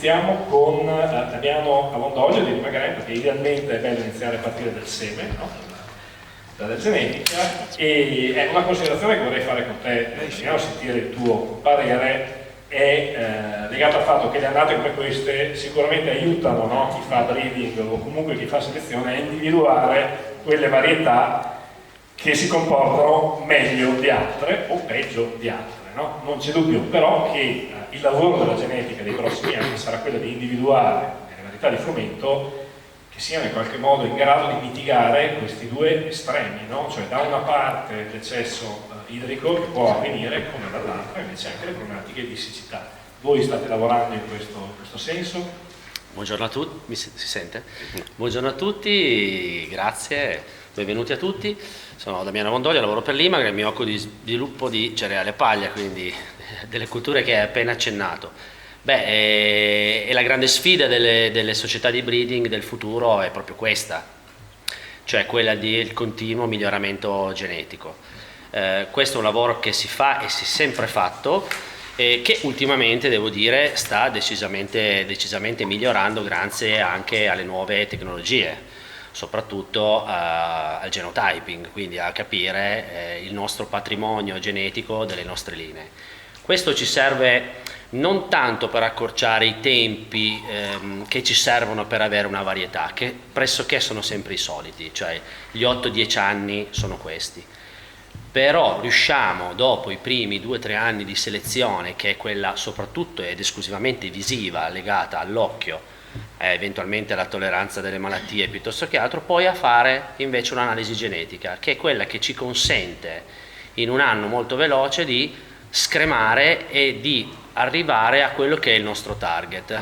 iniziamo con Damiano Avondoglia di Rimagren, perché idealmente è bello iniziare a partire dal seme, no? Dalla genetica, e è una considerazione che vorrei fare con te, Damiano, sentire il tuo parere, è legato al fatto che le annate come queste sicuramente aiutano, no? Chi fa breeding o comunque chi fa selezione a individuare quelle varietà che si comportano meglio di altre o peggio di altre. No? Non c'è dubbio però che il lavoro della genetica dei prossimi anni sarà quello di individuare le varietà di frumento che siano in qualche modo in grado di mitigare questi due estremi, no? Cioè da una parte l'eccesso idrico che può avvenire, come dall'altra invece anche le problematiche di siccità. Voi state lavorando in questo senso? Buongiorno a tutti, si sente? Buongiorno a tutti, grazie, benvenuti a tutti. Sono Damiano Avondoglia, lavoro per l'Imagren, mi occupo di sviluppo di cereale a paglia, quindi delle culture che hai appena accennato. E la grande sfida delle società di breeding del futuro è proprio questa, cioè quella del continuo miglioramento genetico. Questo è un lavoro che si fa e si è sempre fatto, che ultimamente, devo dire, sta decisamente migliorando grazie anche alle nuove tecnologie, soprattutto al genotyping, quindi a capire il nostro patrimonio genetico delle nostre linee. Questo ci serve non tanto per accorciare i tempi che ci servono per avere una varietà, che pressoché sono sempre i soliti, cioè gli 8-10 anni sono questi. Però riusciamo, dopo i primi 2-3 anni di selezione, che è quella soprattutto ed esclusivamente visiva, legata all'occhio, eventualmente alla tolleranza delle malattie piuttosto che altro, poi a fare invece un'analisi genetica, che è quella che ci consente in un anno molto veloce di scremare e di arrivare a quello che è il nostro target.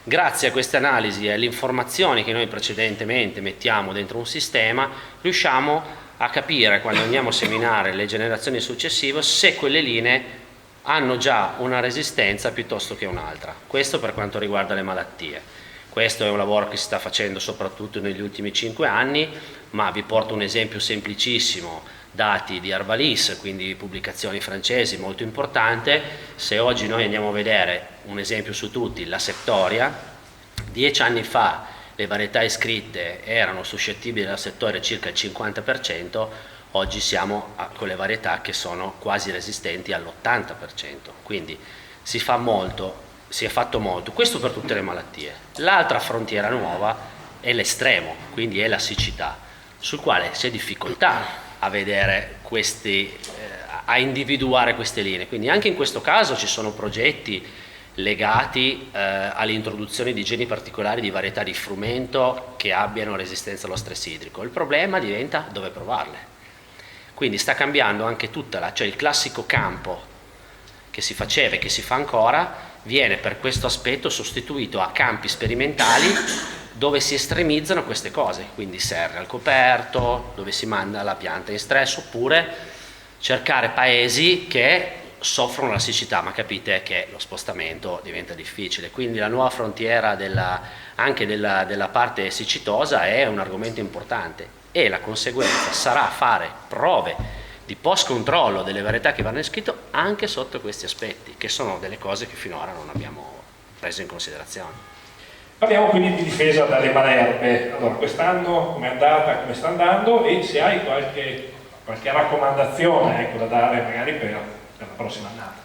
Grazie a queste analisi e alle informazioni che noi precedentemente mettiamo dentro un sistema, riusciamo a capire, quando andiamo a seminare le generazioni successive, se quelle linee hanno già una resistenza piuttosto che un'altra. Questo per quanto riguarda le malattie. Questo è un lavoro che si sta facendo soprattutto negli ultimi 5 anni, ma vi porto un esempio semplicissimo, dati di Arvalis, quindi pubblicazioni francesi molto importante. Se oggi noi andiamo a vedere un esempio su tutti, la Septoria, 10 anni fa le varietà iscritte erano suscettibili alla Septoria circa il 50%, oggi siamo con le varietà che sono quasi resistenti all'80%, quindi si fa molto. Si è fatto molto, questo per tutte le malattie. L'altra frontiera nuova è l'estremo, quindi è la siccità, sul quale c'è difficoltà a vedere a individuare queste linee. Quindi anche in questo caso ci sono progetti legati all'introduzione di geni particolari di varietà di frumento che abbiano resistenza allo stress idrico. Il problema diventa dove provarle. Quindi sta cambiando anche cioè il classico campo che si faceva e che si fa ancora, viene per questo aspetto sostituito a campi sperimentali dove si estremizzano queste cose, quindi serre al coperto, dove si manda la pianta in stress, oppure cercare paesi che soffrono la siccità, ma capite che lo spostamento diventa difficile. Quindi la nuova frontiera anche della parte siccitosa è un argomento importante e la conseguenza sarà fare prove di post controllo delle varietà che vanno iscritto anche sotto questi aspetti, che sono delle cose che finora non abbiamo preso in considerazione. Parliamo quindi di difesa dalle malerbe. Allora, quest'anno come è andata, come sta andando, e se hai qualche raccomandazione da dare magari per la prossima annata.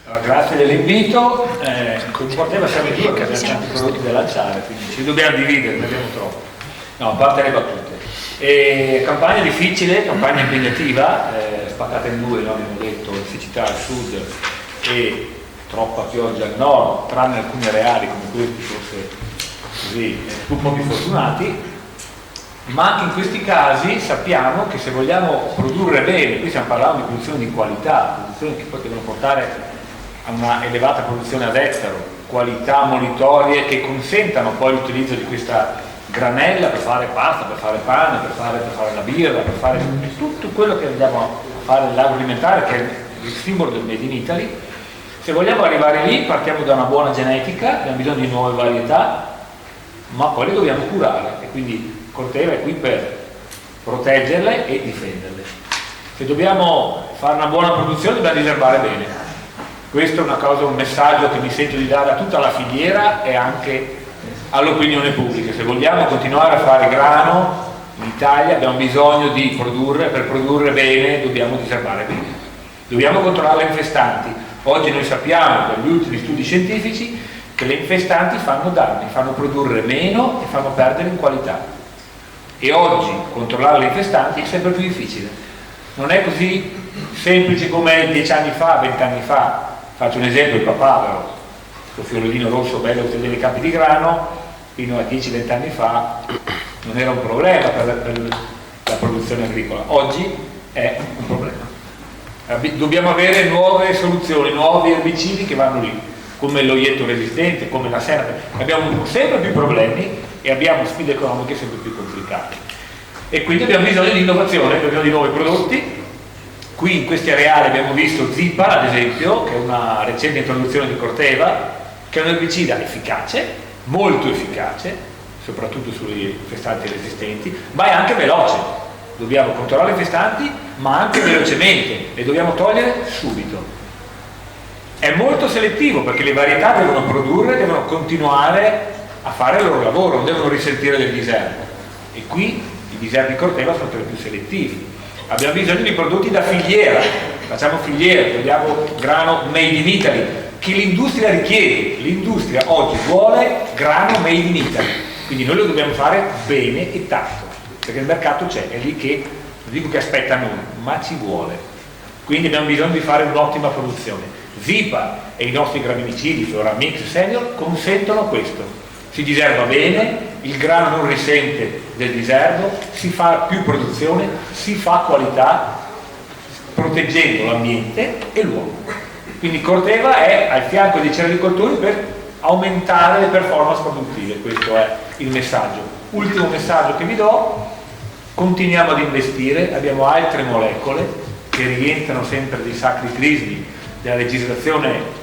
Allora, grazie dell'invito, non poteva essere due perché abbiamo tanti prodotti da lanciare, quindi ci dobbiamo dividere, ne abbiamo troppo. No, a parte le battute. Campagna difficile, campagna impegnativa, spaccata in due, no? Abbiamo detto, siccità al sud e troppa pioggia al nord, tranne alcuni areali come questi, forse così, un po' più fortunati, ma in questi casi sappiamo che se vogliamo produrre bene, qui stiamo parlando di produzioni di qualità, produzioni che poi devono portare a una elevata produzione ad ettaro, qualità monitorie che consentano poi l'utilizzo di questa granella per fare pasta, per fare pane, per fare la birra, per fare tutto quello che andiamo a fare nell'agroalimentare, che è il simbolo del Made in Italy. Se vogliamo arrivare lì partiamo da una buona genetica, abbiamo bisogno di nuove varietà, ma poi le dobbiamo curare e quindi Corteva è qui per proteggerle e difenderle. Se dobbiamo fare una buona produzione dobbiamo riservare bene, Questo è una cosa, un messaggio che mi sento di dare a tutta la filiera e anche all'opinione pubblica. Se vogliamo continuare a fare grano in Italia abbiamo bisogno di produrre, per produrre bene dobbiamo diserbare bene, dobbiamo controllare le infestanti. Oggi noi sappiamo dagli ultimi studi scientifici che le infestanti fanno danni, fanno produrre meno e fanno perdere in qualità, e oggi controllare le infestanti è sempre più difficile, non è così semplice come 10 anni fa, 20 anni fa. Faccio un esempio: il papavero, questo fiorellino rosso bello che teneva i campi di grano, fino a 10-20 anni fa non era un problema per la produzione agricola, oggi è un problema. Dobbiamo avere nuove soluzioni, nuovi erbicidi che vanno lì, come l'oietto resistente, come la serpe. Abbiamo sempre più problemi e abbiamo sfide economiche sempre più complicate, e quindi abbiamo bisogno di innovazione, abbiamo bisogno di nuovi prodotti. Qui in questi areali abbiamo visto Zipa, ad esempio, che è una recente introduzione di Corteva, che è un erbicida efficace, molto efficace, soprattutto sugli infestanti resistenti, ma è anche veloce. Dobbiamo controllare le infestanti, ma anche velocemente, e dobbiamo togliere subito. È molto selettivo perché le varietà devono produrre, devono continuare a fare il loro lavoro, non devono risentire del diserbo. E qui i diserbi Corteva sono tra i più selettivi. Abbiamo bisogno di prodotti da filiera, facciamo filiera, vogliamo grano made in Italy, che l'industria richiede. L'industria oggi vuole grano made in Italy, quindi noi lo dobbiamo fare bene e tanto, perché il mercato c'è, è lì che, non dico che aspetta noi, ma ci vuole. Quindi abbiamo bisogno di fare un'ottima produzione. Zipa e i nostri gramicidi, Floramix, Senior, consentono questo. Si diserba bene, il grano non risente del diserbo, si fa più produzione, si fa qualità, proteggendo l'ambiente e l'uomo. Quindi Corteva è al fianco dei cerealicoltori per aumentare le performance produttive, questo è il messaggio. Ultimo messaggio che vi do: continuiamo ad investire, abbiamo altre molecole che rientrano sempre nei sacri crismi della legislazione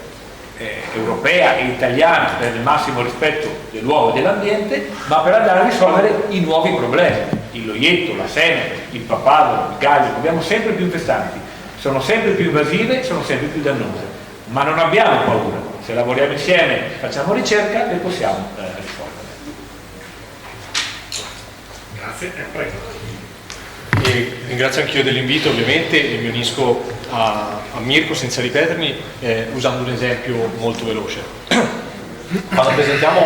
europea e italiana per il massimo rispetto dell'uomo e dell'ambiente, ma per andare a risolvere i nuovi problemi, il loietto, la senape, il papavero, il gallo. Abbiamo sempre più infestanti, sono sempre più invasive, sono sempre più dannose, ma non abbiamo paura, se lavoriamo insieme, facciamo ricerca, le possiamo risolvere. Grazie, prego. E ringrazio anch'io dell'invito, ovviamente, e mi unisco a Mirko senza ripetermi, usando un esempio molto veloce. Quando presentiamo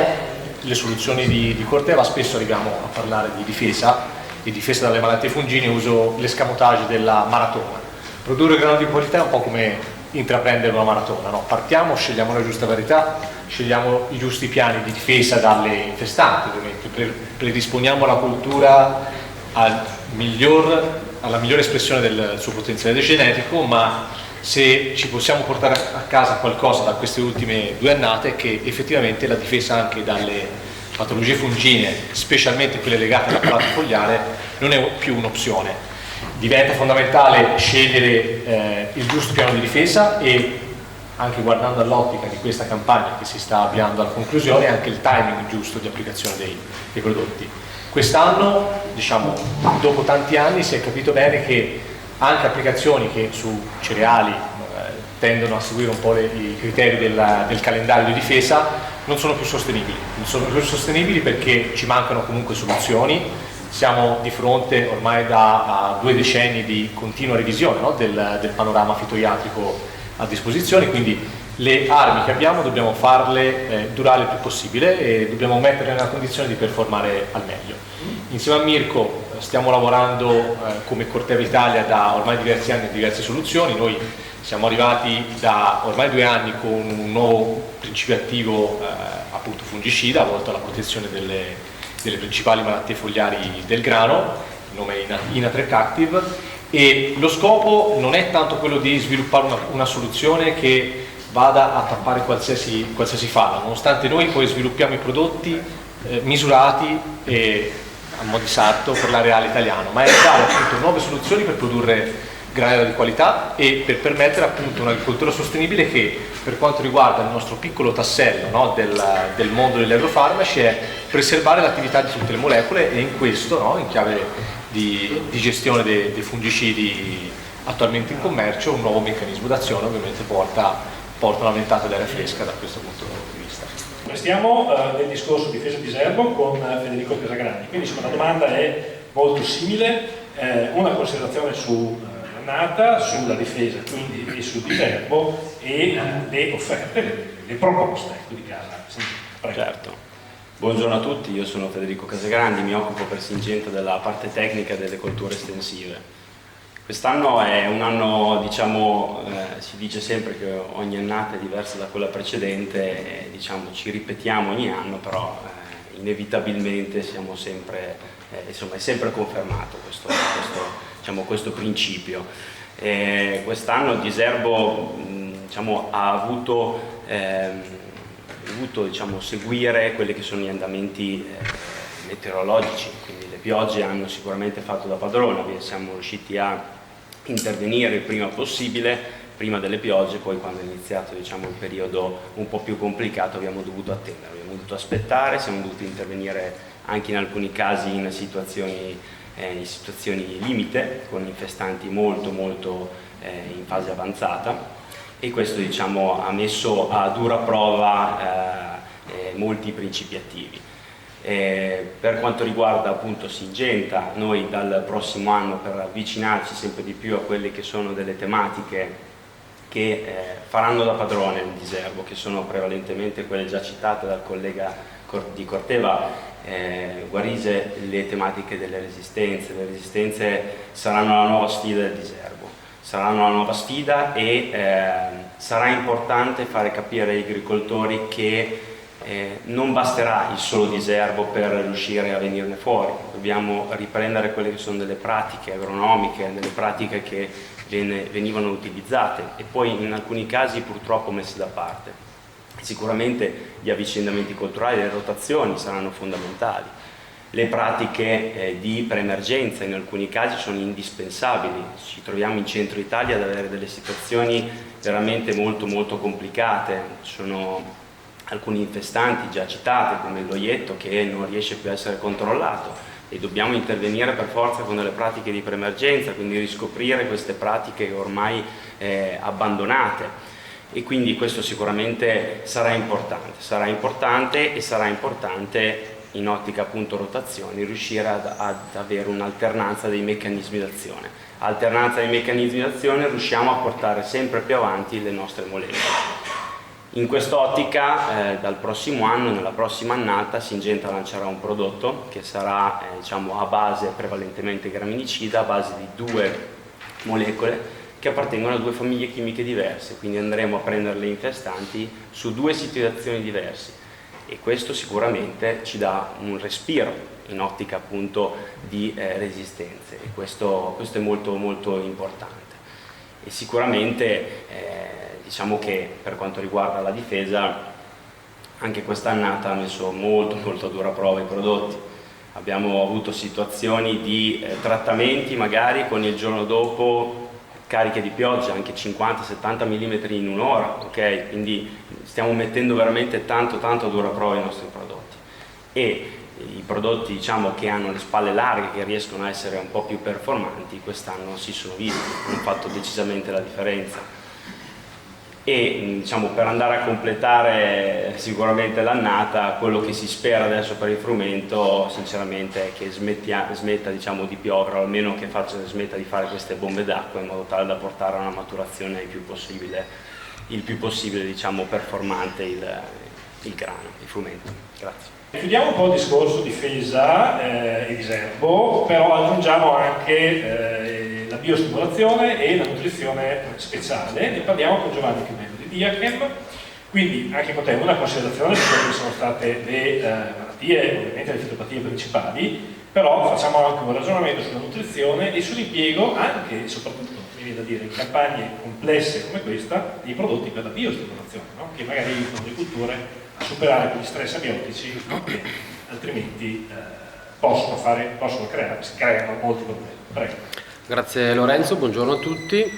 le soluzioni di Corteva spesso arriviamo a parlare di difesa e difesa dalle malattie fungine. Uso l'escamotage della maratona. Produrre grano di qualità è un po' come intraprendere una maratona, no? Partiamo, scegliamo la giusta varietà, scegliamo i giusti piani di difesa dalle infestanti, ovviamente, predisponiamo la coltura alla migliore espressione del suo potenziale genetico, ma se ci possiamo portare a casa qualcosa da queste ultime 2 annate è che effettivamente la difesa anche dalle patologie fungine, specialmente quelle legate all'apparato fogliare, non è più un'opzione. Diventa fondamentale scegliere il giusto piano di difesa e, anche guardando all'ottica di questa campagna che si sta avviando alla conclusione, anche il timing giusto di applicazione dei prodotti. Quest'anno, diciamo, dopo tanti anni si è capito bene che anche applicazioni che su cereali tendono a seguire un po' i criteri del calendario di difesa non sono più sostenibili. Non sono più sostenibili perché ci mancano comunque soluzioni. Siamo di fronte ormai da 2 decenni di continua revisione, no, del panorama fitoiatrico a disposizione, quindi le armi che abbiamo dobbiamo farle durare il più possibile e dobbiamo metterle nella condizione di performare al meglio. Insieme a Mirko stiamo lavorando come Corteva Italia da ormai diversi anni a diverse soluzioni. Noi siamo arrivati da ormai 2 anni con un nuovo principio attivo appunto fungicida volto alla protezione delle principali malattie fogliari del grano, il nome è Inatrec Active, e lo scopo non è tanto quello di sviluppare una soluzione che vada a tappare qualsiasi falla, nonostante noi poi sviluppiamo i prodotti misurati e a mo' di sarto per l'areale italiano, ma è dare appunto nuove soluzioni per produrre grano di qualità e per permettere appunto un'agricoltura sostenibile che, per quanto riguarda il nostro piccolo tassello, no, del mondo degli agrofarmaci, è preservare l'attività di tutte le molecole, e in questo, no, in chiave di gestione dei fungicidi attualmente in commercio, un nuovo meccanismo d'azione ovviamente porta porta la ventata d'aria fresca da questo punto di vista. Restiamo nel discorso difesa di Diserbo con Federico Casagrandi, quindi insomma, la domanda è molto simile, una considerazione sull'annata, sulla difesa quindi e sul Diserbo e le offerte, le proposte di casa. Prego. Certo. Buongiorno a tutti, io sono Federico Casagrandi, mi occupo per Syngenta della parte tecnica delle colture estensive. Quest'anno è un anno, diciamo, si dice sempre che ogni annata è diversa da quella precedente, diciamo, ci ripetiamo ogni anno, però inevitabilmente siamo sempre, insomma, è sempre confermato questo principio. Quest'anno il Diserbo diciamo, ha avuto diciamo, seguire quelli che sono gli andamenti meteorologici, quindi le piogge hanno sicuramente fatto da padrona, siamo riusciti a intervenire il prima possibile, prima delle piogge, poi quando è iniziato diciamo, il periodo un po' più complicato abbiamo dovuto attendere, abbiamo dovuto aspettare, siamo dovuti intervenire anche in alcuni casi in situazioni limite, con infestanti molto in fase avanzata, e questo diciamo, ha messo a dura prova molti principi attivi. Per quanto riguarda appunto Syngenta, noi dal prossimo anno, per avvicinarci sempre di più a quelle che sono delle tematiche che faranno da padrone il Diserbo, che sono prevalentemente quelle già citate dal collega di Corteva, Guarise, le tematiche delle resistenze. Le resistenze saranno la nuova sfida del Diserbo, saranno la nuova sfida e sarà importante fare capire agli agricoltori che non basterà il solo Diserbo per riuscire a venirne fuori, dobbiamo riprendere quelle che sono delle pratiche agronomiche, delle pratiche che venivano utilizzate e poi in alcuni casi purtroppo messe da parte. Sicuramente gli avvicendamenti culturali, le rotazioni saranno fondamentali. Le pratiche di preemergenza in alcuni casi sono indispensabili, ci troviamo in centro Italia ad avere delle situazioni veramente molto complicate, sono alcuni infestanti già citati come l'oietto che non riesce più a essere controllato e dobbiamo intervenire per forza con delle pratiche di preemergenza, quindi riscoprire queste pratiche ormai abbandonate e quindi questo sicuramente sarà importante e sarà importante in ottica appunto rotazioni riuscire ad avere un'alternanza dei meccanismi d'azione. Alternanza dei meccanismi d'azione riusciamo a portare sempre più avanti le nostre molecole. In quest'ottica dal prossimo anno, nella prossima annata, Syngenta lancerà un prodotto che sarà diciamo, a base prevalentemente graminicida, a base di 2 molecole che appartengono a 2 famiglie chimiche diverse, quindi andremo a prendere le infestanti su 2 situazioni diverse e questo sicuramente ci dà un respiro in ottica appunto di resistenze e questo è molto importante e sicuramente diciamo che per quanto riguarda la difesa anche quest'annata ha messo molto a dura prova i prodotti. Abbiamo avuto situazioni di trattamenti magari con il giorno dopo cariche di pioggia, anche 50-70 mm in un'ora, ok? Quindi stiamo mettendo veramente tanto a dura prova i nostri prodotti. E i prodotti diciamo, che hanno le spalle larghe, che riescono a essere un po' più performanti, quest'anno si sono visti, hanno fatto decisamente la differenza. E diciamo, per andare a completare sicuramente l'annata, quello che si spera adesso per il frumento sinceramente è che smetta diciamo, di piovere, o almeno che smetta di fare queste bombe d'acqua in modo tale da portare a una maturazione il più possibile diciamo, performante il grano, il frumento. Grazie. Chiudiamo un po' il discorso difesa e Diserbo, però aggiungiamo anche la biostimolazione e la nutrizione speciale. Ne parliamo con Giovanni Chiumello di Diachem. Quindi anche con te una considerazione su quelle che sono state le malattie, ovviamente le fitopatie principali, però facciamo anche un ragionamento sulla nutrizione e sull'impiego anche e soprattutto, mi viene da dire, in campagne complesse come questa, dei prodotti per la biostimolazione, no? Che magari aiutano le culture a superare quegli stress abiotici, no? Che altrimenti creano molti problemi. Prego. Grazie Lorenzo, buongiorno a tutti.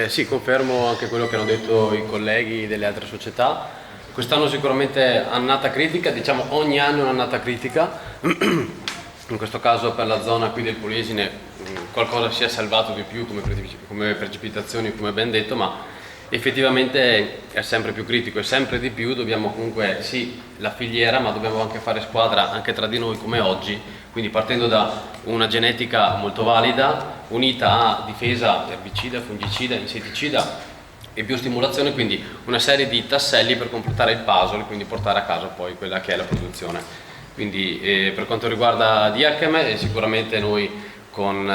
Sì, confermo anche quello che hanno detto i colleghi delle altre società. Quest'anno sicuramente annata critica, diciamo ogni anno è un'annata critica. In questo caso per la zona qui del Polesine qualcosa si è salvato di più come precipitazioni, come ben detto, ma effettivamente è sempre più critico e sempre di più dobbiamo comunque, sì, la filiera, ma dobbiamo anche fare squadra anche tra di noi come oggi, quindi partendo da una genetica molto valida, unita a difesa erbicida, fungicida, insetticida e biostimolazione, quindi una serie di tasselli per completare il puzzle, quindi portare a casa poi quella che è la produzione. Quindi per quanto riguarda Dierchem, sicuramente noi con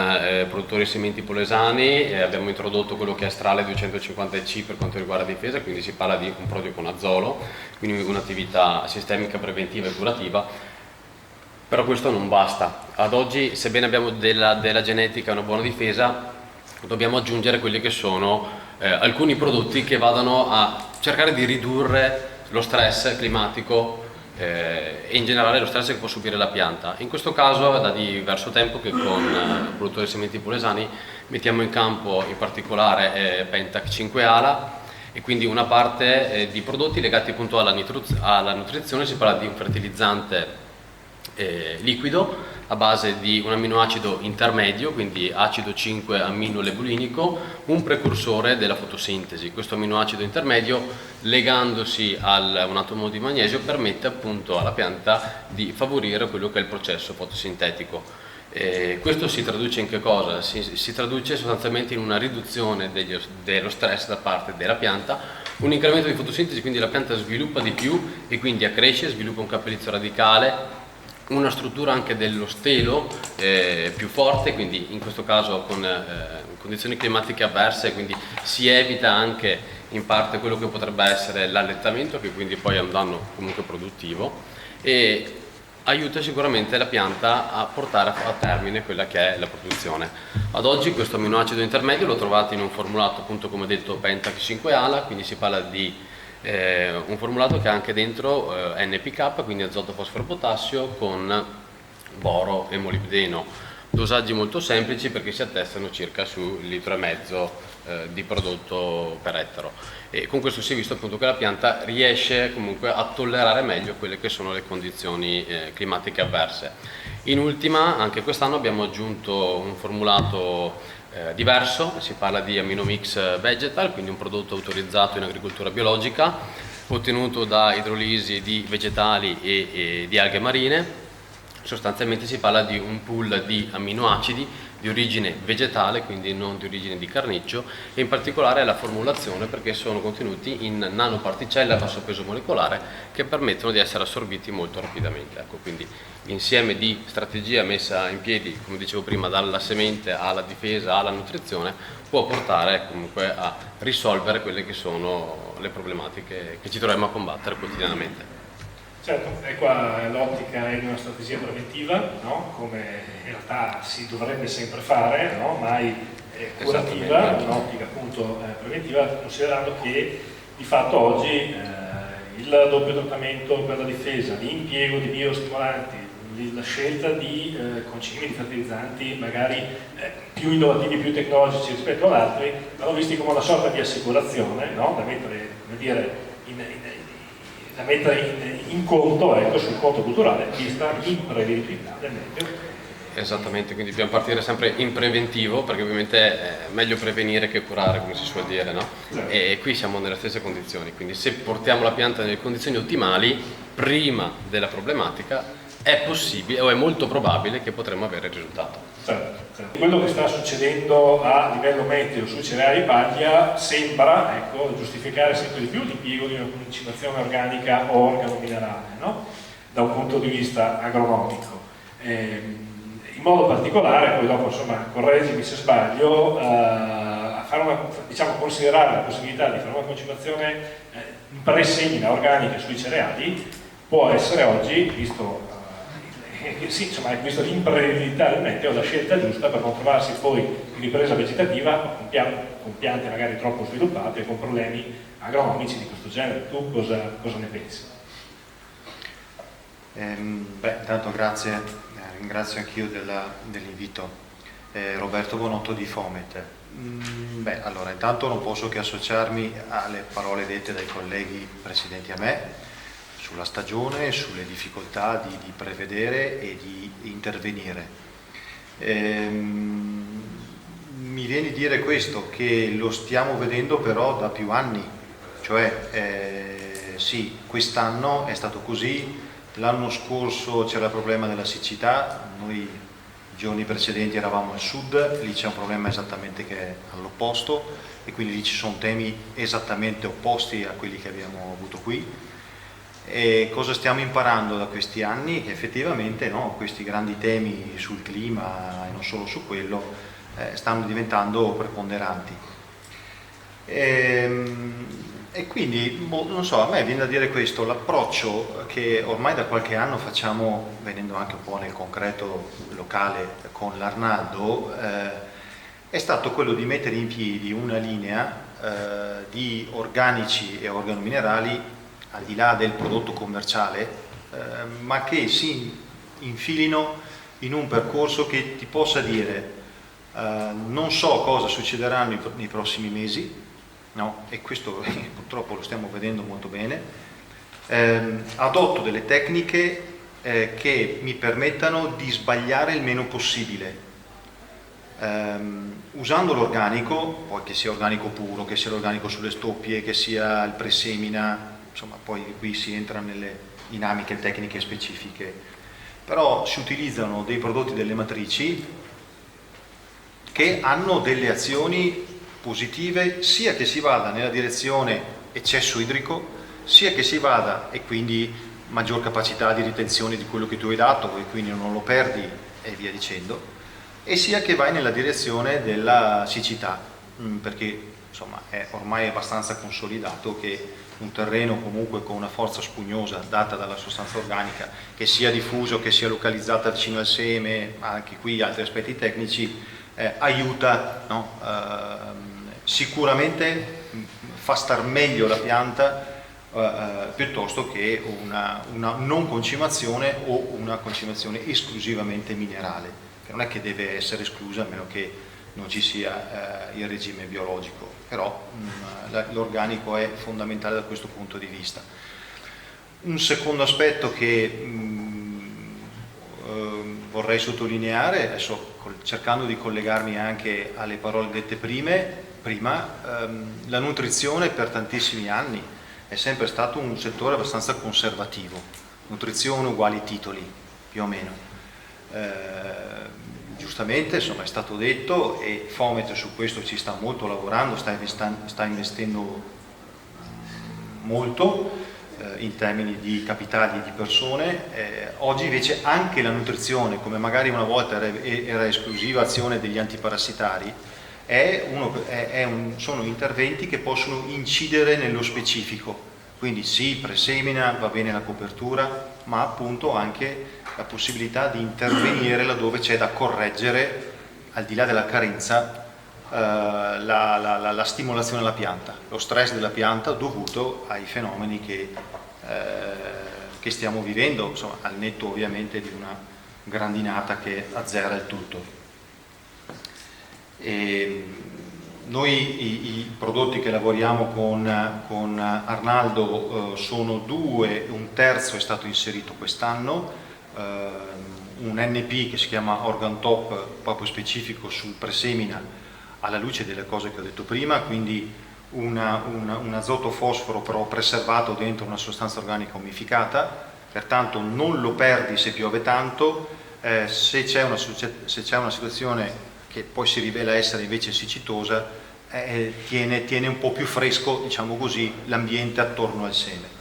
produttori sementi polesani abbiamo introdotto quello che è Astrale 250C per quanto riguarda difesa, quindi si parla di un prodio con azzolo, quindi un'attività sistemica preventiva e curativa, però questo non basta. Ad oggi, sebbene abbiamo della genetica e una buona difesa, dobbiamo aggiungere quelli che sono alcuni prodotti che vadano a cercare di ridurre lo stress climatico e in generale lo stress che può subire la pianta. In questo caso è da diverso tempo che con produttori sementi polesani mettiamo in campo in particolare Pentac 5 Ala e quindi una parte di prodotti legati appunto alla nutrizione. Si parla di un fertilizzante liquido a base di un amminoacido intermedio, quindi acido 5 aminolebulinico, un precursore della fotosintesi. Questo amminoacido intermedio, legandosi a un atomo di magnesio, permette appunto alla pianta di favorire quello che è il processo fotosintetico. Questo si traduce in che cosa? Si traduce sostanzialmente in una riduzione dello stress da parte della pianta, un incremento di fotosintesi, quindi la pianta sviluppa di più e quindi accresce, sviluppa un cappellizzo radicale, una struttura anche dello stelo più forte, quindi in questo caso con condizioni climatiche avverse, quindi si evita anche in parte quello che potrebbe essere l'allettamento, che quindi poi è un danno comunque produttivo, e aiuta sicuramente la pianta a portare a termine quella che è la produzione. Ad oggi questo amminoacido intermedio lo trovate in un formulato appunto come detto Pentac 5 Ala, quindi si parla di un formulato che ha anche dentro NPK, quindi azoto, fosforo, potassio con boro e molibdeno. Dosaggi molto semplici perché si attestano circa su 1,5 litri di prodotto per ettaro. E con questo si è visto appunto che la pianta riesce comunque a tollerare meglio quelle che sono le condizioni climatiche avverse. In ultima, anche quest'anno abbiamo aggiunto un formulato diverso, si parla di Aminomix Vegetal, quindi un prodotto autorizzato in agricoltura biologica, ottenuto da idrolisi di vegetali e di alghe marine. Sostanzialmente si parla di un pool di amminoacidi di origine vegetale, quindi non di origine di carniccio, e in particolare la formulazione perché sono contenuti in nanoparticelle a basso peso molecolare che permettono di essere assorbiti molto rapidamente. Ecco, quindi l'insieme di strategia messa in piedi, come dicevo prima, dalla semente alla difesa alla nutrizione, può portare comunque a risolvere quelle che sono le problematiche che ci troviamo a combattere quotidianamente. Certo, e qua l'ottica è di una strategia preventiva, no? Come in realtà si dovrebbe sempre fare, no? Mai curativa, un'ottica appunto preventiva, considerando che di fatto oggi il doppio trattamento per la difesa, l'impiego di biostimolanti, la scelta di concimi di fertilizzanti magari più innovativi, più tecnologici rispetto ad altri, vanno visti come una sorta di assicurazione, no? Da mettere, come dire, in conto, ecco, sul conto culturale, vista l'imprevedibilità del medio. Esattamente, quindi dobbiamo partire sempre in preventivo, perché ovviamente è meglio prevenire che curare, come si suol dire, no? E qui siamo nelle stesse condizioni, quindi se portiamo la pianta nelle condizioni ottimali, prima della problematica, è possibile o è molto probabile che potremo avere il risultato. Certo. Quello che sta succedendo a livello meteo sui cereali paglia sembra, ecco, giustificare sempre di più l'impiego di una concimazione organica o organominerale, no? Da un punto di vista agronomico. In modo particolare, poi dopo insomma correggimi se sbaglio, considerare la possibilità di fare una concimazione pre-semina organica sui cereali può essere oggi, visto l'imprevedibilità del meteo, la scelta giusta per non trovarsi poi in ripresa vegetativa con piante magari troppo sviluppate e con problemi agronomici di questo genere. Tu cosa ne pensi? Intanto grazie, ringrazio anch'io dell'invito. Roberto Bonotto di Fomete. Allora, intanto non posso che associarmi alle parole dette dai colleghi precedenti a me sulla stagione, sulle difficoltà di prevedere e di intervenire. mi viene di dire questo, che lo stiamo vedendo però da più anni, cioè sì, quest'anno è stato così, l'anno scorso c'era il problema della siccità, noi i giorni precedenti eravamo al sud, lì c'è un problema esattamente che è all'opposto e quindi lì ci sono temi esattamente opposti a quelli che abbiamo avuto qui. E cosa stiamo imparando da questi anni? Che effettivamente questi grandi temi sul clima e non solo su quello stanno diventando preponderanti. E quindi, non so, a me viene da dire questo, l'approccio che ormai da qualche anno facciamo, venendo anche un po' nel concreto locale con l'Arnaldo, è stato quello di mettere in piedi una linea di organici e organominerali al di là del prodotto commerciale, ma che si infilino in un percorso che ti possa dire non so cosa succederà nei prossimi mesi, e questo purtroppo lo stiamo vedendo molto bene, adotto delle tecniche che mi permettano di sbagliare il meno possibile, usando l'organico, poi che sia organico puro, che sia l'organico sulle stoppie, che sia il presemina, insomma poi qui si entra nelle dinamiche tecniche specifiche, però si utilizzano dei prodotti delle matrici che hanno delle azioni positive, sia che si vada nella direzione eccesso idrico, sia che si vada e quindi maggior capacità di ritenzione di quello che tu hai dato e quindi non lo perdi e via dicendo, e sia che vai nella direzione della siccità, perché insomma è ormai abbastanza consolidato che un terreno comunque con una forza spugnosa data dalla sostanza organica, che sia diffuso, che sia localizzata vicino al seme, ma anche qui altri aspetti tecnici, aiuta, sicuramente fa star meglio la pianta piuttosto che una non concimazione o una concimazione esclusivamente minerale, che non è che deve essere esclusa a meno che non ci sia il regime biologico, però l'organico è fondamentale da questo punto di vista. Un secondo aspetto che vorrei sottolineare, adesso cercando di collegarmi anche alle parole dette prima, la nutrizione per tantissimi anni è sempre stato un settore abbastanza conservativo, nutrizione uguali titoli, più o meno. Giustamente insomma è stato detto e Fomete su questo ci sta molto lavorando, sta investendo molto in termini di capitali e di persone. Oggi invece anche la nutrizione, come magari una volta era esclusiva azione degli antiparassitari, sono interventi che possono incidere nello specifico, quindi sì, presemina, va bene la copertura, ma appunto anche la possibilità di intervenire laddove c'è da correggere, al di là della carenza, la stimolazione della pianta, lo stress della pianta dovuto ai fenomeni che stiamo vivendo, insomma, al netto ovviamente di una grandinata che azzera il tutto. E noi i prodotti che lavoriamo con Arnaldo sono due, un terzo è stato inserito quest'anno, un NP che si chiama Organ Top, proprio specifico sul presemina, alla luce delle cose che ho detto prima, quindi un azoto fosforo però preservato dentro una sostanza organica umificata, pertanto non lo perdi se piove tanto, se c'è una situazione che poi si rivela essere invece siccitosa, tiene un po' più fresco, diciamo così, l'ambiente attorno al seme.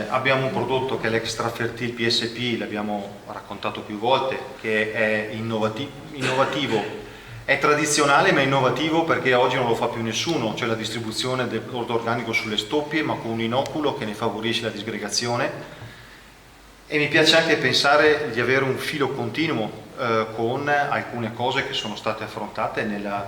Abbiamo un prodotto che è l'Extra Fertil PSP, l'abbiamo raccontato più volte, che è innovativo, è tradizionale ma innovativo perché oggi non lo fa più nessuno, cioè la distribuzione del prodotto organico sulle stoppie ma con un inoculo che ne favorisce la disgregazione, e mi piace anche pensare di avere un filo continuo con alcune cose che sono state affrontate nel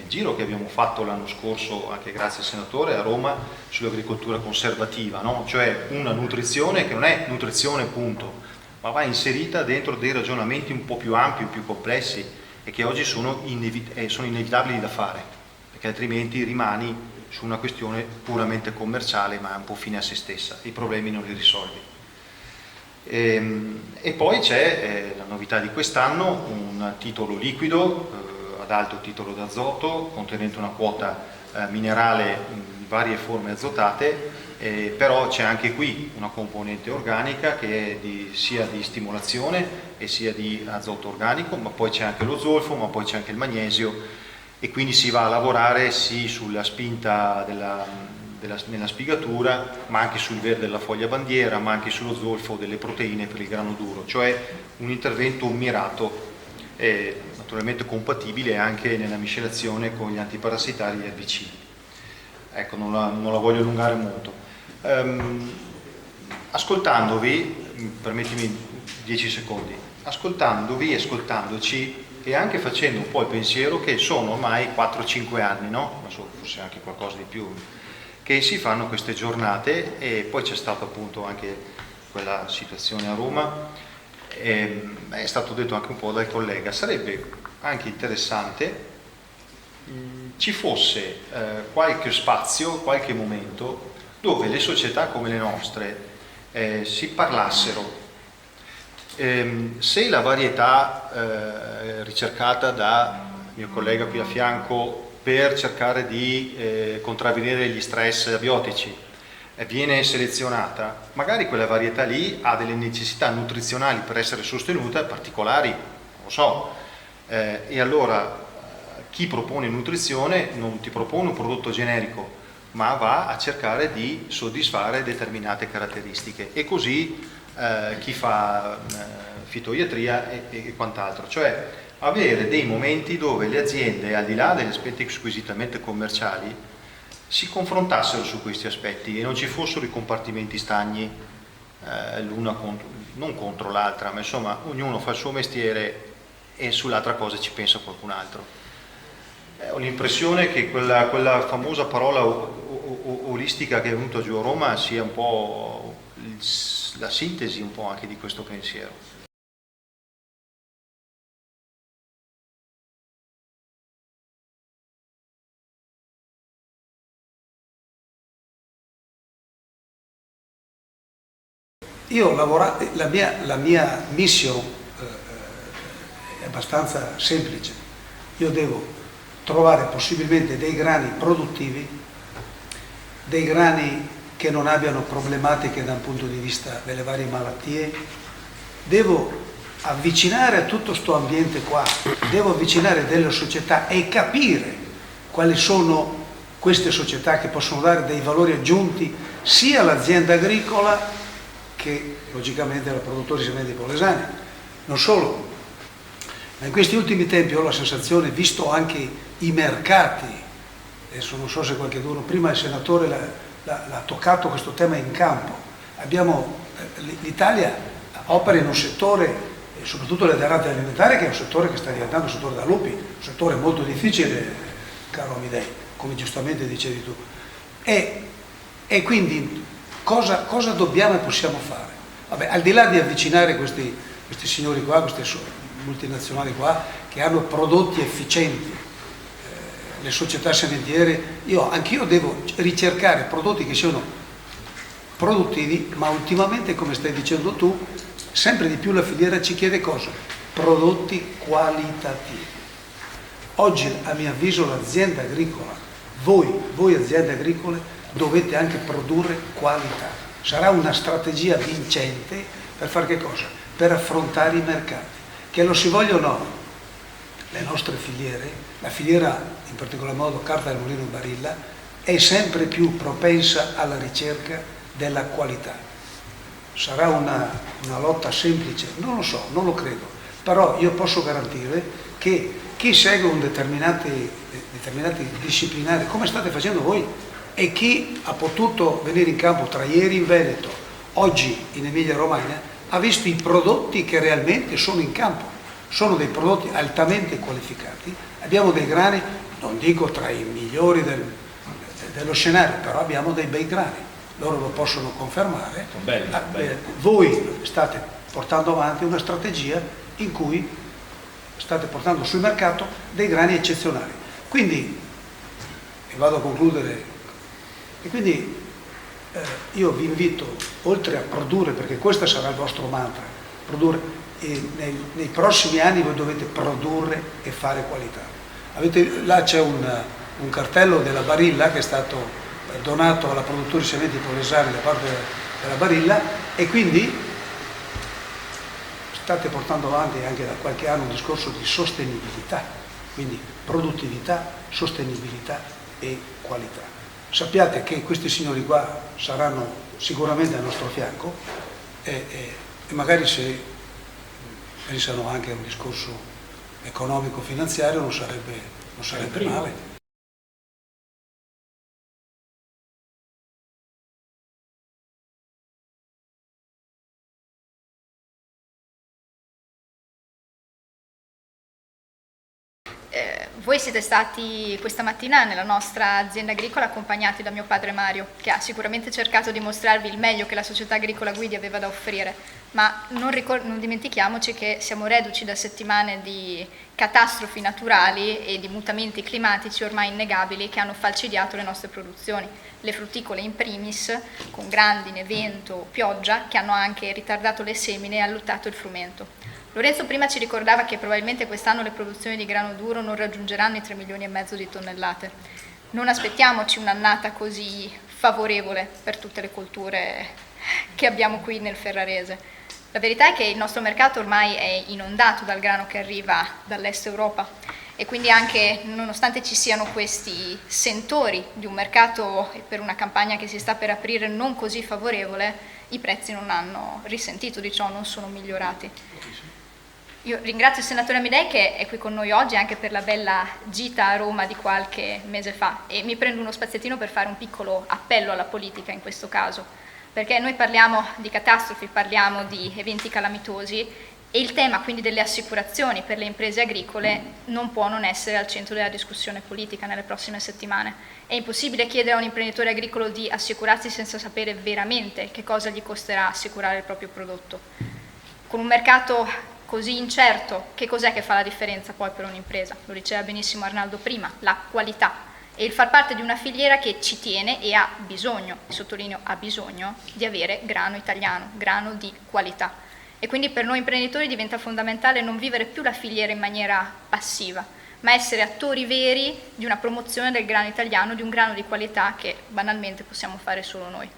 giro che abbiamo fatto l'anno scorso, anche grazie al senatore, a Roma, sull'agricoltura conservativa, no? Cioè una nutrizione che non è nutrizione punto, ma va inserita dentro dei ragionamenti un po' più ampi, più complessi e che oggi sono inevitabili da fare, perché altrimenti rimani su una questione puramente commerciale ma un po' fine a se stessa, i problemi non li risolvi. E poi c'è la novità di quest'anno, un titolo liquido ad alto titolo d'azoto contenente una quota minerale in varie forme azotate, però c'è anche qui una componente organica che è sia di stimolazione e sia di azoto organico, ma poi c'è anche lo zolfo, ma poi c'è anche il magnesio, e quindi si va a lavorare sì sulla spinta nella spigatura, ma anche sul verde della foglia bandiera, ma anche sullo zolfo delle proteine per il grano duro, cioè un intervento mirato, naturalmente compatibile anche nella miscelazione con gli antiparassitari e erbicidi. Ecco, non la voglio allungare molto. Ascoltandovi, permettimi 10 secondi, ascoltandovi, ascoltandoci e anche facendo un po' il pensiero che sono ormai 4-5 anni, no? Forse anche qualcosa di più, che si fanno queste giornate, e poi c'è stata appunto anche quella situazione a Roma. È stato detto anche un po' dal collega, sarebbe anche interessante ci fosse qualche spazio, qualche momento dove le società come le nostre si parlassero. Se la varietà ricercata da mio collega qui a fianco per cercare di contravvenire gli stress abiotici viene selezionata, magari quella varietà lì ha delle necessità nutrizionali per essere sostenuta particolari, non lo so, e allora chi propone nutrizione non ti propone un prodotto generico, ma va a cercare di soddisfare determinate caratteristiche, e così chi fa fitoiatria e quant'altro, cioè avere dei momenti dove le aziende, al di là degli aspetti squisitamente commerciali, si confrontassero su questi aspetti e non ci fossero i compartimenti stagni l'una non contro l'altra, ma insomma ognuno fa il suo mestiere e sull'altra cosa ci pensa qualcun altro. Ho l'impressione che quella famosa parola olistica che è venuta giù a Roma sia un po' la sintesi un po' anche di questo pensiero. Io la mia mission è abbastanza semplice. Io devo trovare possibilmente dei grani produttivi, dei grani che non abbiano problematiche dal punto di vista delle varie malattie. Devo avvicinare a tutto sto ambiente qua, devo avvicinare delle società e capire quali sono queste società che possono dare dei valori aggiunti sia all'azienda agricola che logicamente al produttore di sementi polesani. Non solo, ma in questi ultimi tempi ho la sensazione, visto anche i mercati, adesso non so se qualcuno, prima il senatore l'ha toccato questo tema in campo, l'Italia opera in un settore, soprattutto le derrate alimentari, che è un settore che sta diventando un settore da lupi, un settore molto difficile, caro Amidei, come giustamente dicevi tu. E quindi cosa dobbiamo e possiamo fare? Vabbè, al di là di avvicinare questi signori qua, queste multinazionali qua, che hanno prodotti efficienti, le società sementiere, anch'io devo ricercare prodotti che siano produttivi, ma ultimamente, come stai dicendo tu, sempre di più la filiera ci chiede cosa? Prodotti qualitativi. Oggi, a mio avviso, l'azienda agricola, voi aziende agricole, dovete anche produrre qualità. Sarà una strategia vincente per fare che cosa? Per affrontare i mercati. Che lo si voglia o no, le nostre filiere, la filiera in particolar modo carta, alluminio e barilla, è sempre più propensa alla ricerca della qualità. Sarà una lotta semplice? Non lo so, non lo credo, però io posso garantire che chi segue un determinati disciplinari, come state facendo voi, e chi ha potuto venire in campo tra ieri in Veneto, oggi in Emilia Romagna, ha visto i prodotti che realmente sono in campo. Sono dei prodotti altamente qualificati, abbiamo dei grani, non dico tra i migliori dello scenario, però abbiamo dei bei grani, loro lo possono confermare. Belli. Voi state portando avanti una strategia in cui state portando sul mercato dei grani eccezionali. Quindi, e vado a concludere, io vi invito, oltre a produrre, perché questo sarà il vostro mantra, produrre, e nei prossimi anni voi dovete produrre e fare qualità. Là c'è un cartello della Barilla che è stato donato alla produttori sementi polesari da parte della Barilla, e quindi state portando avanti anche da qualche anno un discorso di sostenibilità, quindi produttività, sostenibilità e qualità. Sappiate che questi signori qua saranno sicuramente al nostro fianco e magari se pensano anche a un discorso economico-finanziario non sarebbe male. Voi siete stati questa mattina nella nostra azienda agricola accompagnati da mio padre Mario, che ha sicuramente cercato di mostrarvi il meglio che la società agricola Guidi aveva da offrire, ma non dimentichiamoci che siamo reduci da settimane di catastrofi naturali e di mutamenti climatici ormai innegabili che hanno falcidiato le nostre produzioni. Le frutticole in primis, con grandine, vento, pioggia, che hanno anche ritardato le semine e allottato il frumento. Lorenzo prima ci ricordava che probabilmente quest'anno le produzioni di grano duro non raggiungeranno i 3,5 milioni di tonnellate. Non aspettiamoci un'annata così favorevole per tutte le colture che abbiamo qui nel Ferrarese. La verità è che il nostro mercato ormai è inondato dal grano che arriva dall'est Europa e quindi anche nonostante ci siano questi sentori di un mercato e per una campagna che si sta per aprire non così favorevole, i prezzi non hanno risentito di ciò, non sono migliorati. Io ringrazio il senatore Amidei che è qui con noi oggi anche per la bella gita a Roma di qualche mese fa, e mi prendo uno spaziettino per fare un piccolo appello alla politica in questo caso, perché noi parliamo di catastrofi, parliamo di eventi calamitosi e il tema quindi delle assicurazioni per le imprese agricole non può non essere al centro della discussione politica nelle prossime settimane. È impossibile chiedere a un imprenditore agricolo di assicurarsi senza sapere veramente che cosa gli costerà assicurare il proprio prodotto. Con un mercato così incerto, che cos'è che fa la differenza poi per un'impresa? Lo diceva benissimo Arnaldo prima, la qualità e il far parte di una filiera che ci tiene e ha bisogno, sottolineo ha bisogno, di avere grano italiano, grano di qualità. E quindi per noi imprenditori diventa fondamentale non vivere più la filiera in maniera passiva, ma essere attori veri di una promozione del grano italiano, di un grano di qualità che banalmente possiamo fare solo noi.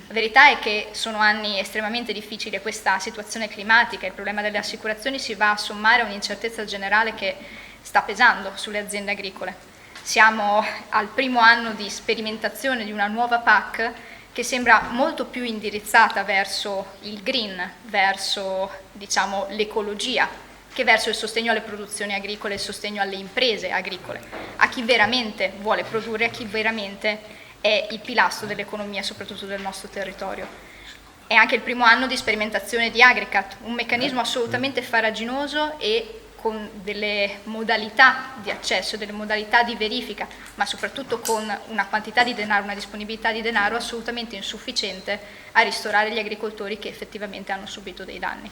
La verità è che sono anni estremamente difficili e questa situazione climatica, il problema delle assicurazioni si va a sommare a un'incertezza generale che sta pesando sulle aziende agricole. Siamo al primo anno di sperimentazione di una nuova PAC che sembra molto più indirizzata verso il green, verso l'ecologia, che verso il sostegno alle produzioni agricole, il sostegno alle imprese agricole, a chi veramente vuole produrre, a chi veramente è il pilastro dell'economia, soprattutto del nostro territorio. È anche il primo anno di sperimentazione di Agricat, un meccanismo assolutamente farraginoso e con delle modalità di accesso, delle modalità di verifica, ma soprattutto con una quantità di denaro, una disponibilità di denaro assolutamente insufficiente a ristorare gli agricoltori che effettivamente hanno subito dei danni.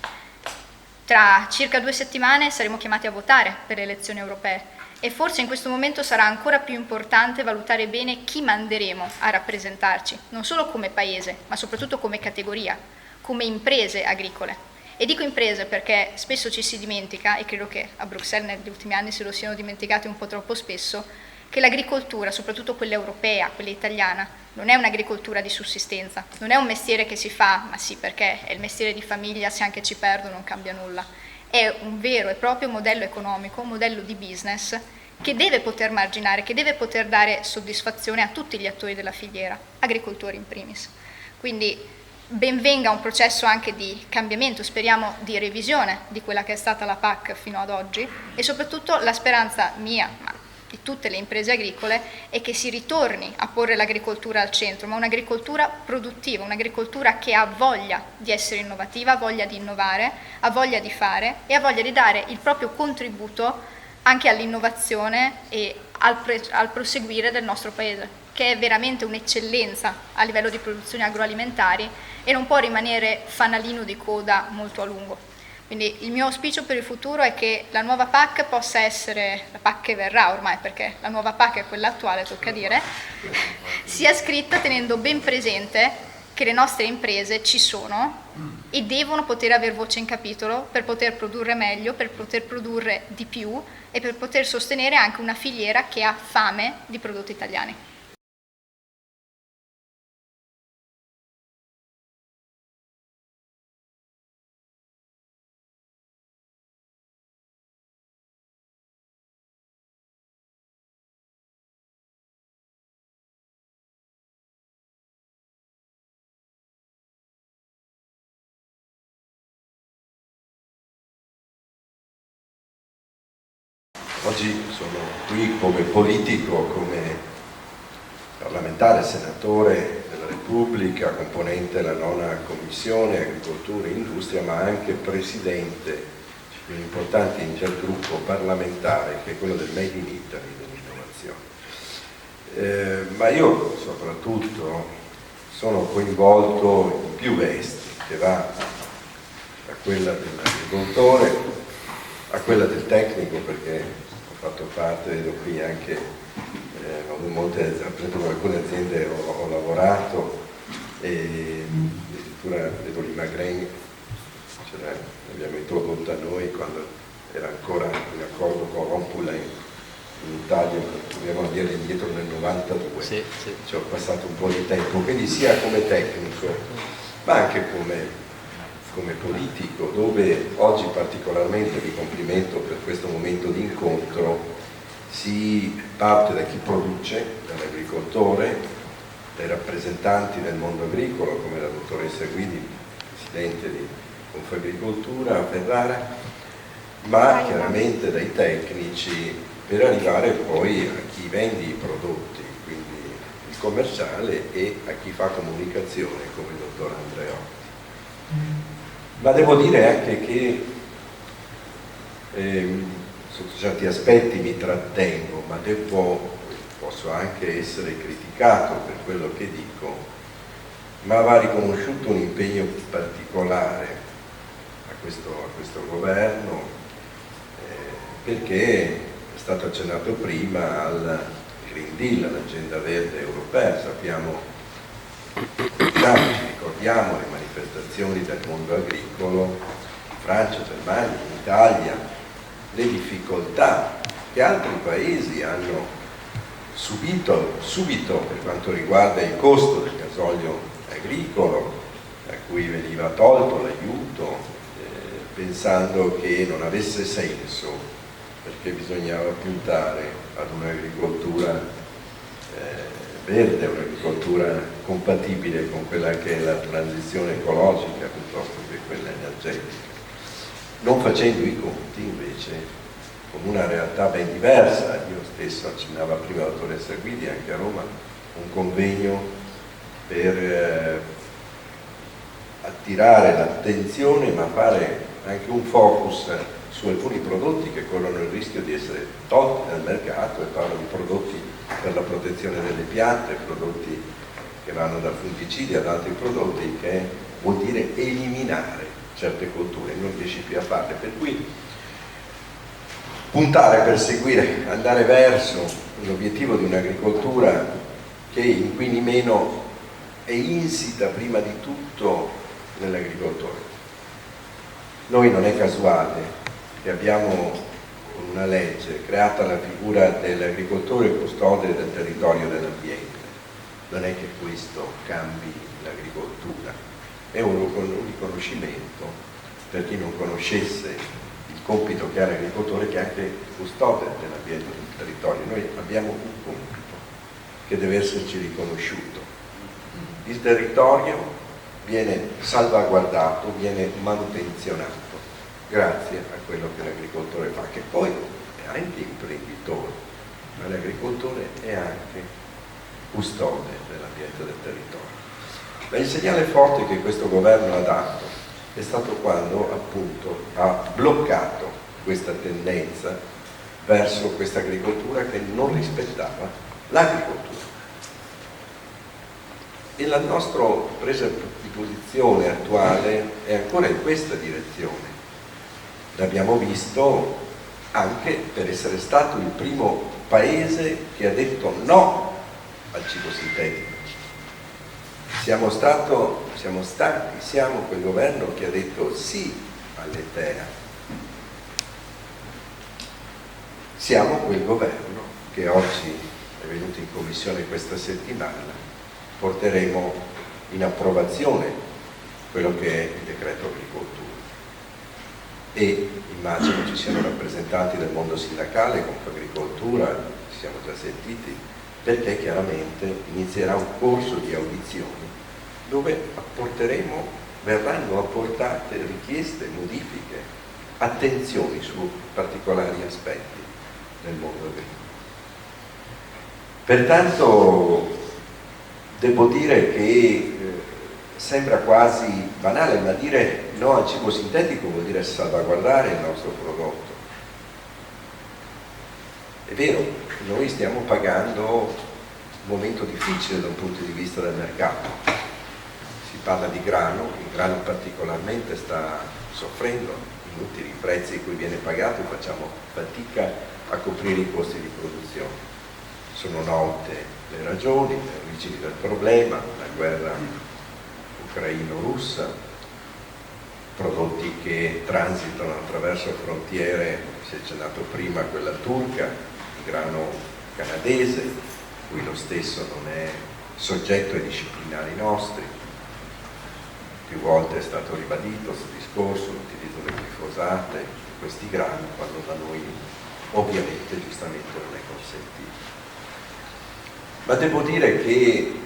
Tra circa 2 settimane saremo chiamati a votare per le elezioni europee e forse in questo momento sarà ancora più importante valutare bene chi manderemo a rappresentarci, non solo come paese, ma soprattutto come categoria, come imprese agricole. E dico imprese perché spesso ci si dimentica, e credo che a Bruxelles negli ultimi anni se lo siano dimenticati un po' troppo spesso, che l'agricoltura, soprattutto quella europea, quella italiana, non è un'agricoltura di sussistenza, non è un mestiere che si fa, ma sì perché è il mestiere di famiglia, se anche ci perdo non cambia nulla. È un vero e proprio modello economico, un modello di business che deve poter marginare, che deve poter dare soddisfazione a tutti gli attori della filiera, agricoltori in primis. Quindi ben venga un processo anche di cambiamento, speriamo di revisione di quella che è stata la PAC fino ad oggi e soprattutto la speranza mia, ma di tutte le imprese agricole, è che si ritorni a porre l'agricoltura al centro, ma un'agricoltura produttiva, un'agricoltura che ha voglia di essere innovativa, ha voglia di innovare, ha voglia di fare e ha voglia di dare il proprio contributo anche all'innovazione e al proseguire del nostro paese, che è veramente un'eccellenza a livello di produzioni agroalimentari e non può rimanere fanalino di coda molto a lungo. Quindi il mio auspicio per il futuro è che la nuova PAC possa essere, la PAC che verrà ormai, perché la nuova PAC è quella attuale, tocca dire, sia scritta tenendo ben presente che le nostre imprese ci sono e devono poter avere voce in capitolo per poter produrre meglio, per poter produrre di più e per poter sostenere anche una filiera che ha fame di prodotti italiani. Oggi sono qui come politico, come parlamentare, senatore della Repubblica, componente della 9ª Commissione Agricoltura e Industria, ma anche presidente di un importante intergruppo parlamentare che è quello del Made in Italy, dell'innovazione. Ma io soprattutto sono coinvolto in più vesti, che va da quella dell'agricoltore a quella del tecnico, perché ho fatto parte, vedo qui anche, con alcune aziende ho lavorato, e addirittura vedo l'Imagren, l'abbiamo introdotta noi quando era ancora in accordo con Rompulin in Italia, dobbiamo andare indietro nel 92, sì. Ci ho passato un po' di tempo, quindi sia come tecnico ma anche come politico, dove oggi particolarmente vi complimento per questo momento di incontro, si parte da chi produce, dall'agricoltore, dai rappresentanti del mondo agricolo come la dottoressa Guidi, presidente di Confagricoltura a Ferrara, ma chiaramente dai tecnici, per arrivare poi a chi vende i prodotti, quindi il commerciale, e a chi fa comunicazione come il dottor Andreotti. Ma devo dire anche che sotto certi aspetti mi trattengo, ma posso anche essere criticato per quello che dico, ma va riconosciuto un impegno particolare a questo governo, perché è stato accennato prima al Green Deal, all'agenda verde europea. Ci ricordiamo le manifestazioni del mondo agricolo in Francia, Germania, in Italia, le difficoltà che altri paesi hanno subito per quanto riguarda il costo del gasolio agricolo, a cui veniva tolto l'aiuto, pensando che non avesse senso, perché bisognava puntare ad un'agricoltura verde, un'agricoltura compatibile con quella che è la transizione ecologica piuttosto che quella energetica, non facendo i conti invece con una realtà ben diversa. Io stesso accennava prima la dottoressa Guidi anche a Roma un convegno per attirare l'attenzione, ma fare anche un focus su alcuni prodotti che corrono il rischio di essere tolti dal mercato, e parlo di prodotti per la protezione delle piante, prodotti che vanno dal fungicidi ad altri prodotti, che vuol dire eliminare certe colture, non riesci più a farle, per cui puntare, perseguire, andare verso l'obiettivo di un'agricoltura che inquini meno è insita prima di tutto nell'agricoltore. Noi non è casuale che abbiamo con una legge creata la figura dell'agricoltore custode del territorio e dell'ambiente. Non è che questo cambi l'agricoltura, è un riconoscimento per chi non conoscesse il compito che ha l'agricoltore, che è anche custode dell'ambiente e del territorio. Noi abbiamo un compito che deve esserci riconosciuto. Il territorio viene salvaguardato, viene manutenzionato grazie a quello che l'agricoltore fa, che poi è anche imprenditore, ma l'agricoltore è anche custode dell'ambiente e del territorio. Ma il segnale forte che questo governo ha dato è stato quando appunto ha bloccato questa tendenza verso questa agricoltura che non rispettava l'agricoltura. E la nostra presa di posizione attuale è ancora in questa direzione. l'abbiamo visto anche per essere stato il primo paese che ha detto no al cibo sintetico. Siamo quel governo che ha detto sì all'ETEA. Siamo quel governo che oggi è venuto in commissione questa settimana, porteremo in approvazione quello che è il decreto agricoltura. E immagino ci siano rappresentanti del mondo sindacale, Confagricoltura, ci siamo già sentiti, perché chiaramente inizierà un corso di audizioni dove verranno apportate richieste, modifiche, attenzioni su particolari aspetti del mondo agricolo. Pertanto devo dire che sembra quasi banale, ma dire no al cibo sintetico vuol dire salvaguardare il nostro prodotto. È vero, noi stiamo pagando un momento difficile da un punto di vista del mercato. Si parla di grano, il grano particolarmente sta soffrendo inutili prezzi a cui viene pagato e facciamo fatica a coprire i costi di produzione. Sono note le ragioni, le origini del problema, la guerra ucraino-russa, prodotti che transitano attraverso frontiere, si è accennato prima quella turca, il grano canadese, cui lo stesso non è soggetto ai disciplinari nostri. Più volte è stato ribadito questo discorso, l'utilizzo del glifosate, questi grani, quando da noi ovviamente giustamente non è consentito. Ma devo dire che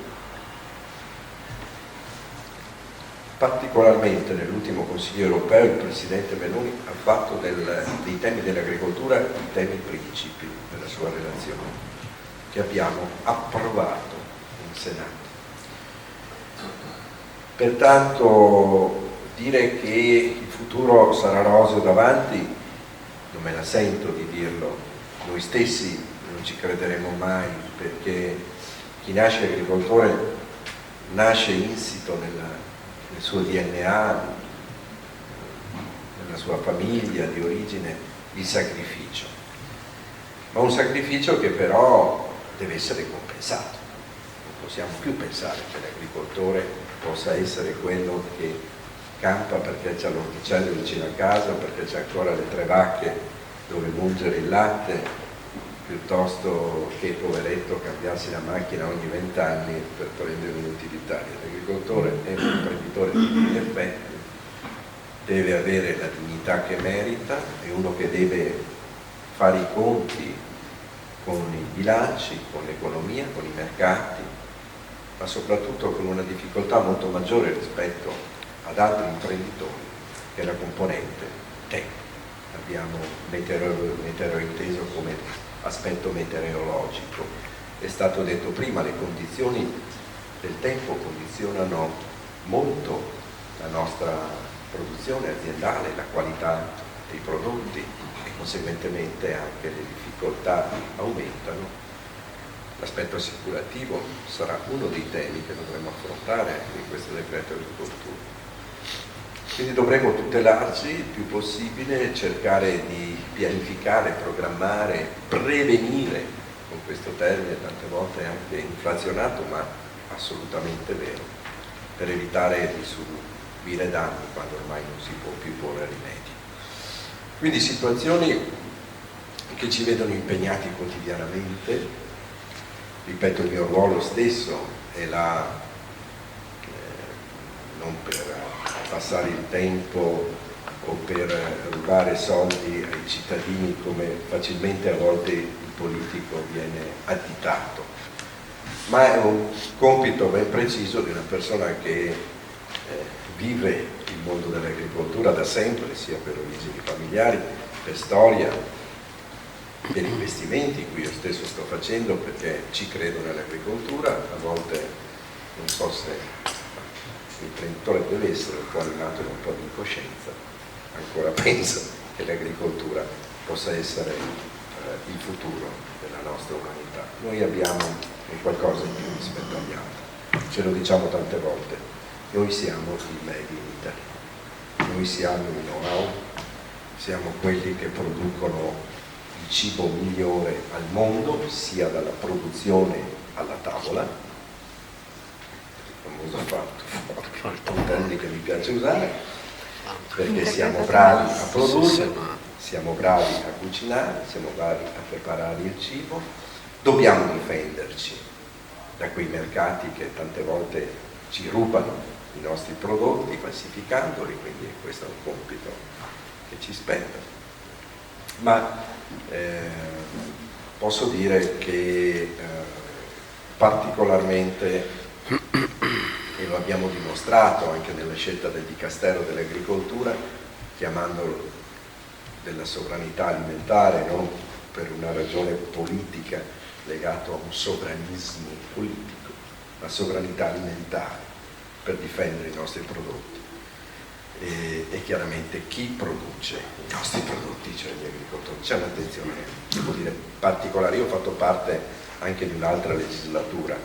particolarmente nell'ultimo Consiglio europeo il Presidente Meloni ha fatto dei temi dell'agricoltura i temi principi della sua relazione, che abbiamo approvato in Senato. Pertanto dire che il futuro sarà roseo davanti, non me la sento di dirlo, noi stessi non ci crederemo mai, perché chi nasce agricoltore nasce insito nel suo DNA, nella sua famiglia di origine, il sacrificio. Ma un sacrificio che però deve essere compensato. Non possiamo più pensare che l'agricoltore possa essere quello che campa perché c'ha l'orticello vicino a casa, perché c'è ancora le 3 vacche dove mungere il latte, piuttosto che, poveretto, cambiarsi la macchina ogni 20 anni per prendere un'utilitaria. L'agricoltore è un imprenditore di tutti gli effetti, deve avere la dignità che merita, è uno che deve fare i conti con i bilanci, con l'economia, con i mercati, ma soprattutto con una difficoltà molto maggiore rispetto ad altri imprenditori, che è la componente tecnica. Abbiamo meteo inteso come aspetto meteorologico. È stato detto prima, le condizioni del tempo condizionano molto la nostra produzione aziendale, la qualità dei prodotti e conseguentemente anche le difficoltà aumentano. L'aspetto assicurativo sarà uno dei temi che dovremo affrontare in questo decreto agricoltura. Quindi dovremo tutelarci il più possibile, cercare di pianificare, programmare, prevenire, con questo termine tante volte anche inflazionato, ma assolutamente vero, per evitare di subire danni quando ormai non si può più porre rimedio. Quindi situazioni che ci vedono impegnati quotidianamente, ripeto, il mio ruolo stesso è non per passare il tempo o per rubare soldi ai cittadini come facilmente a volte il politico viene additato, ma è un compito ben preciso di una persona che vive il mondo dell'agricoltura da sempre, sia per origini familiari, per storia, per investimenti, cui io stesso sto facendo perché ci credo nell'agricoltura. A volte non so se l'imprenditore deve essere un po' animato da un po' di incoscienza, ancora penso che l'agricoltura possa essere il futuro della nostra umanità. Noi abbiamo un qualcosa in più rispetto agli altri, ce lo diciamo tante volte, noi siamo il Made in Italy, noi siamo il know-how, siamo quelli che producono il cibo migliore al mondo, sia dalla produzione alla tavola, il famoso fatto, un termine che mi piace usare, perché siamo bravi a produrre, siamo bravi a cucinare, siamo bravi a preparare il cibo. Dobbiamo difenderci da quei mercati che tante volte ci rubano i nostri prodotti falsificandoli, quindi questo è un compito che ci spetta. Ma posso dire che particolarmente, e lo abbiamo dimostrato anche nella scelta del Dicastero dell'Agricoltura, chiamandolo della sovranità alimentare, non per una ragione politica legata a un sovranismo politico, ma sovranità alimentare, per difendere i nostri prodotti. E chiaramente chi produce i nostri prodotti, cioè gli agricoltori. C'è un'attenzione, devo dire, particolare. Io ho fatto parte anche di un'altra legislatura,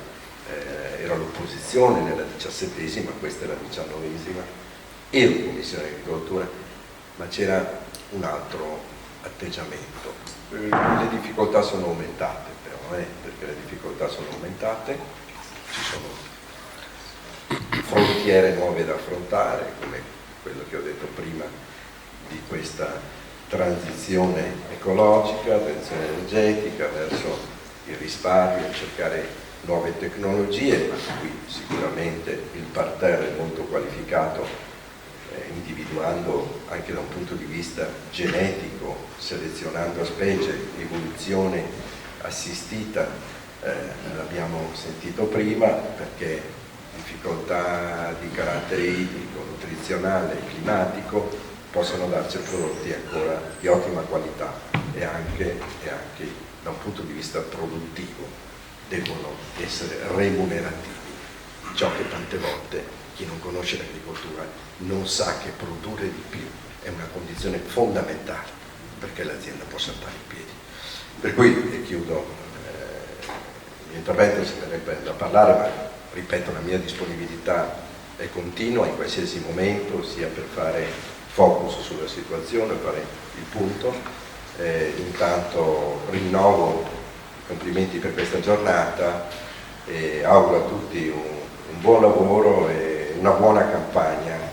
ero all'opposizione nella 17esima, questa è la 19esima, ero in Commissione Agricoltura, ma c'era un altro atteggiamento. Le difficoltà sono aumentate però, perché le difficoltà sono aumentate, ci sono frontiere nuove da affrontare, come quello che ho detto prima di questa transizione ecologica, transizione energetica verso il risparmio, cercare nuove tecnologie, ma qui sicuramente il parterre è molto qualificato, individuando anche da un punto di vista genetico, selezionando specie, evoluzione assistita, l'abbiamo sentito prima, perché difficoltà di carattere idrico, nutrizionale, climatico possono darci prodotti ancora di ottima qualità e anche da un punto di vista produttivo devono essere remunerativi. Ciò che tante volte chi non conosce l'agricoltura non sa che produrre di più è una condizione fondamentale perché l'azienda possa stare in piedi. Per cui, e chiudo il mio intervento, se ne sarebbe da parlare, ma ripeto, la mia disponibilità è continua in qualsiasi momento, sia per fare focus sulla situazione, fare il punto. Intanto rinnovo i complimenti per questa giornata e auguro a tutti un buon lavoro e una buona campagna